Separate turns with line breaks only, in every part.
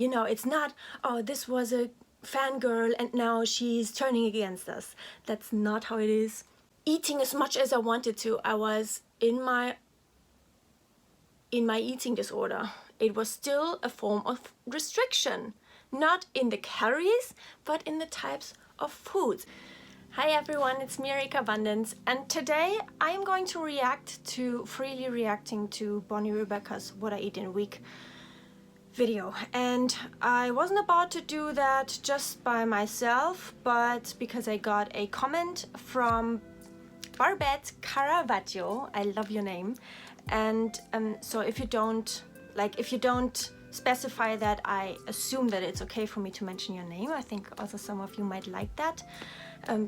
You know, it's not, oh, this was a fangirl and now she's turning against us. That's not how it is. Eating as much as I wanted to, I was in my eating disorder. It was still a form of restriction, not in the calories, but in the types of foods. Hi everyone, it's me, Carbundance, and today I am going to react to Freelee reacting to Bonnie Rebecca's What I Eat in a Week video. And I wasn't about to do that just by myself, but because I got a comment from Barbette Caravaggio, I love your name, and so if you don't specify that, I assume that it's okay for me to mention your name. I think also some of you might like that.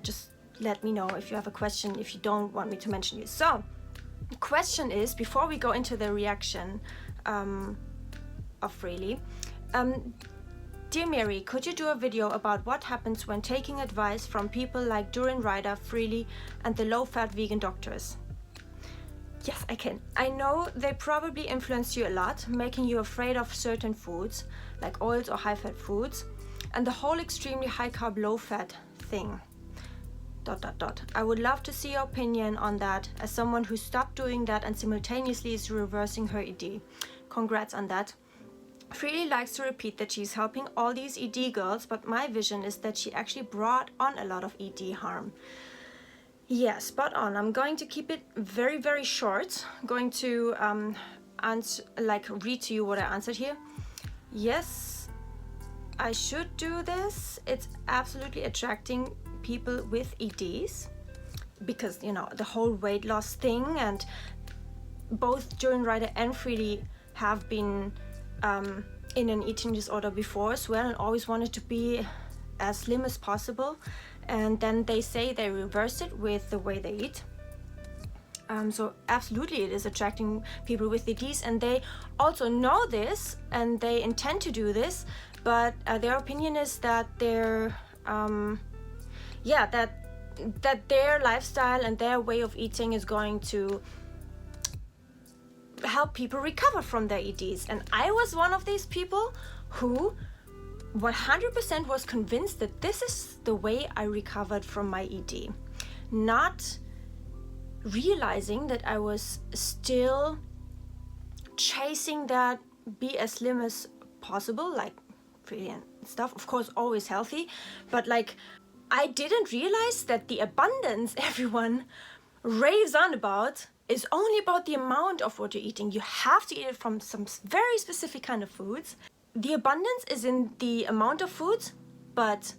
Just let me know if you have a question, if you don't want me to mention you. So the question is, before we go into the reaction of Freelee, dear Mary, could you do a video about what happens when taking advice from people like Durianrider, Freelee, and the low-fat vegan doctors? Yes, I can. I know they probably influenced you a lot, making you afraid of certain foods, like oils or high-fat foods, and the whole extremely high-carb, low-fat thing. ... I would love to see your opinion on that, as someone who stopped doing that and simultaneously is reversing her ED. Congrats on that. Freelee likes to repeat that she's helping all these ED girls, but my vision is that she actually brought on a lot of ED harm. Yeah, spot on. I'm going to keep it very, very short. I'm going to read to you what I answered here. Yes, I should do this. It's absolutely attracting people with EDs because, you know, the whole weight loss thing, and both Durianrider and Freelee have been in an eating disorder before as well, and always wanted to be as slim as possible, and then they say they reverse it with the way they eat. So absolutely it is attracting people with EDs, and they also know this and they intend to do this, but their opinion is that their that their lifestyle and their way of eating is going to help people recover from their EDs. And I was one of these people who 100% was convinced that this is the way I recovered from my ED, not realizing that I was still chasing that be as slim as possible, like pretty and stuff, of course always healthy, but like I didn't realize that the abundance everyone raves on about is only about the amount of what you're eating. You have to eat it from some very specific kind of foods. The abundance is in the amount of foods, but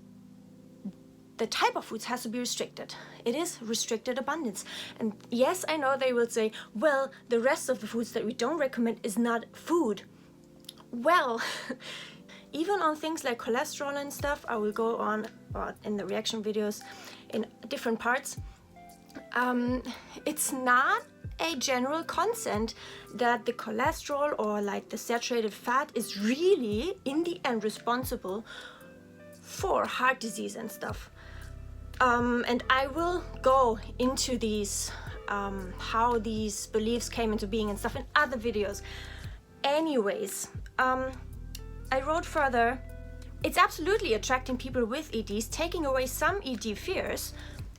the type of foods has to be restricted. It is restricted abundance. And yes, I know they will say, well, the rest of the foods that we don't recommend is not food. Well, even on things like cholesterol and stuff, I will go on in the reaction videos in different parts. It's not a general consent that the cholesterol or like the saturated fat is really in the end responsible for heart disease and stuff. And I will go into these how these beliefs came into being and stuff in other videos. Anyways, I wrote further, it's absolutely attracting people with EDs, taking away some ED fears,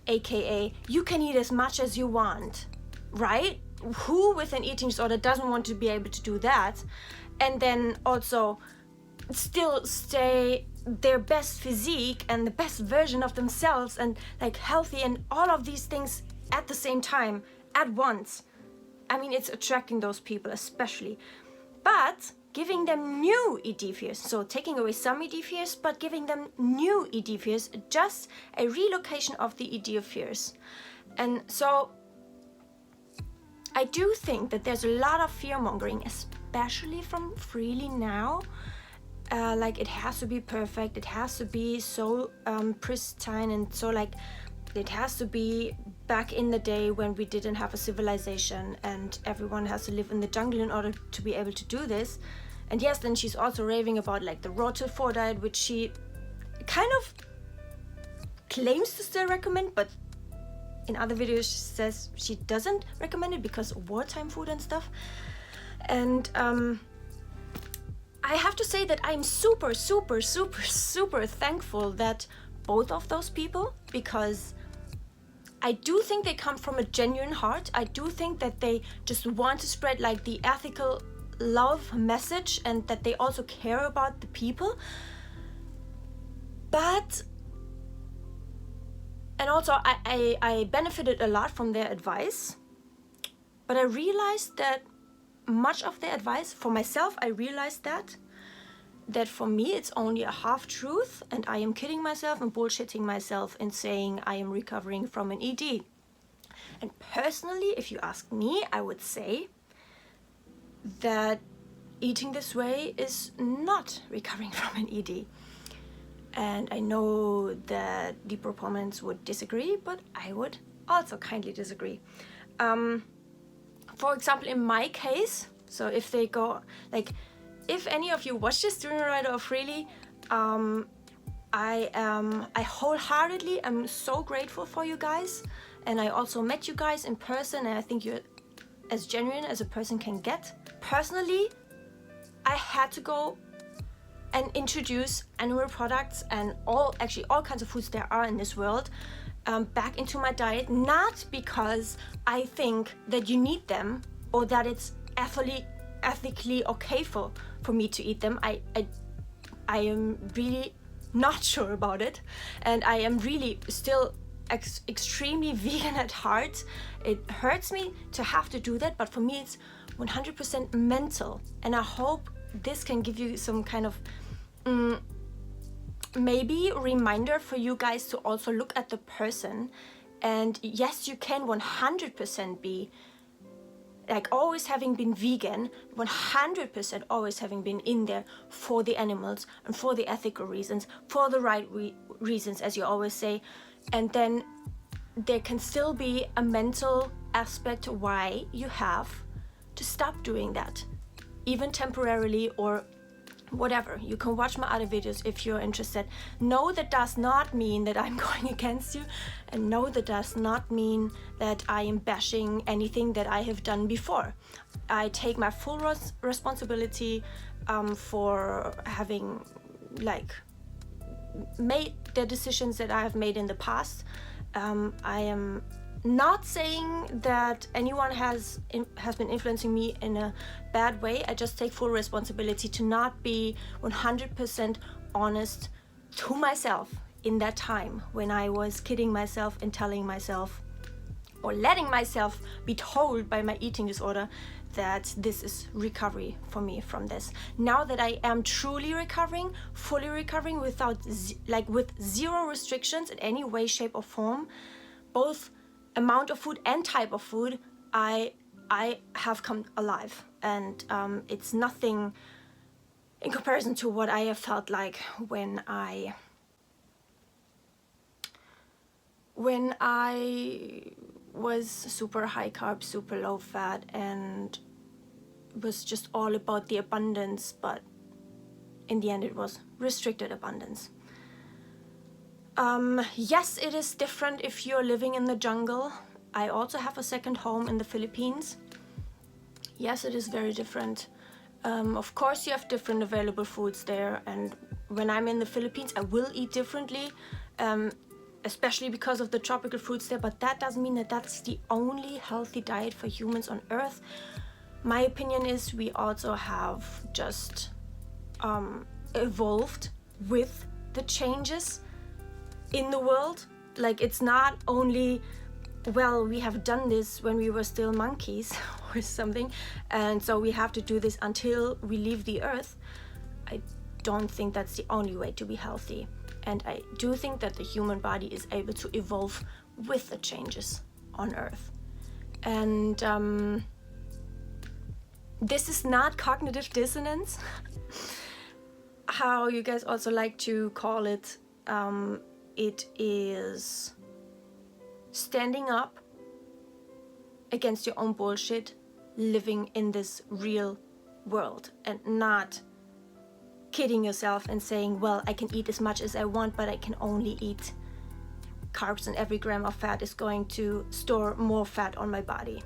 aka you can eat as much as you want, right? Who with an eating disorder doesn't want to be able to do that, and then also still stay their best physique and the best version of themselves and like healthy and all of these things at the same time, at once? I mean, it's attracting those people especially, but giving them new ED fears. So taking away some ED fears, but giving them new ED fears, just a relocation of the ED fears. And so I do think that there's a lot of fear mongering, especially from Freelee now. Like it has to be perfect, it has to be so pristine, and so like it has to be back in the day when we didn't have a civilization and everyone has to live in the jungle in order to be able to do this. And yes, then she's also raving about like the raw to 4 diet, which she kind of claims to still recommend, but in other videos she says she doesn't recommend it because of wartime food and stuff. And I have to say that I'm super, super, super, super thankful that both of those people, because I do think they come from a genuine heart. I do think that they just want to spread like the ethical love message, and that they also care about the people. And also I benefited a lot from their advice, but I realized that much of their advice, for myself, I realized that for me it's only a half truth, and I am kidding myself and bullshitting myself in saying I am recovering from an ED. And personally, if you ask me, I would say that eating this way is not recovering from an ED. And I know that the proponents would disagree, but I would also kindly disagree. For example, in my case, so if they go, like, if any of you watch this Durianrider or Freelee, I wholeheartedly am so grateful for you guys, and I also met you guys in person, and I think you're as genuine as a person can get. Personally, I had to go and introduce animal products and all kinds of foods there are in this world back into my diet, not because I think that you need them or that it's ethically okay for me to eat them. I am really not sure about it, and I am really still extremely vegan at heart. It hurts me to have to do that, but for me it's 100% mental, and I hope this can give you some kind of maybe reminder for you guys to also look at the person. And yes, you can 100% be like always having been vegan, 100% always having been in there for the animals and for the ethical reasons, for the right reasons, as you always say. And then there can still be a mental aspect why you have to stop doing that, even temporarily or whatever. You can watch my other videos if you're interested. No, that does not mean that I'm going against you, and no, that does not mean that I am bashing anything that I have done before. I take my full responsibility for having like made the decisions that I have made in the past. I am not saying that anyone has been influencing me in a bad way. I just take full responsibility to not be 100% honest to myself in that time when I was kidding myself and telling myself or letting myself be told by my eating disorder that this is recovery for me from this. Now that I am truly recovering, fully recovering without with zero restrictions in any way, shape or form, both amount of food and type of food, I have come alive, and it's nothing in comparison to what I have felt like when I was super high carb, super low fat, and was just all about the abundance, but in the end it was restricted abundance. Yes, it is different if you're living in the jungle. I also have a second home in the Philippines. Yes, it is very different. Of course you have different available foods there, and when I'm in the Philippines I will eat differently, especially because of the tropical fruits there, but that doesn't mean that that's the only healthy diet for humans on earth. My opinion is we also have just evolved with the changes in the world. Like, it's not only, well, we have done this when we were still monkeys or something, and so we have to do this until we leave the earth. I don't think that's the only way to be healthy, and I do think that the human body is able to evolve with the changes on earth. And this is not cognitive dissonance, how you guys also like to call it. It is standing up against your own bullshit, living in this real world, and not kidding yourself and saying, well, I can eat as much as I want, but I can only eat carbs, and every gram of fat is going to store more fat on my body.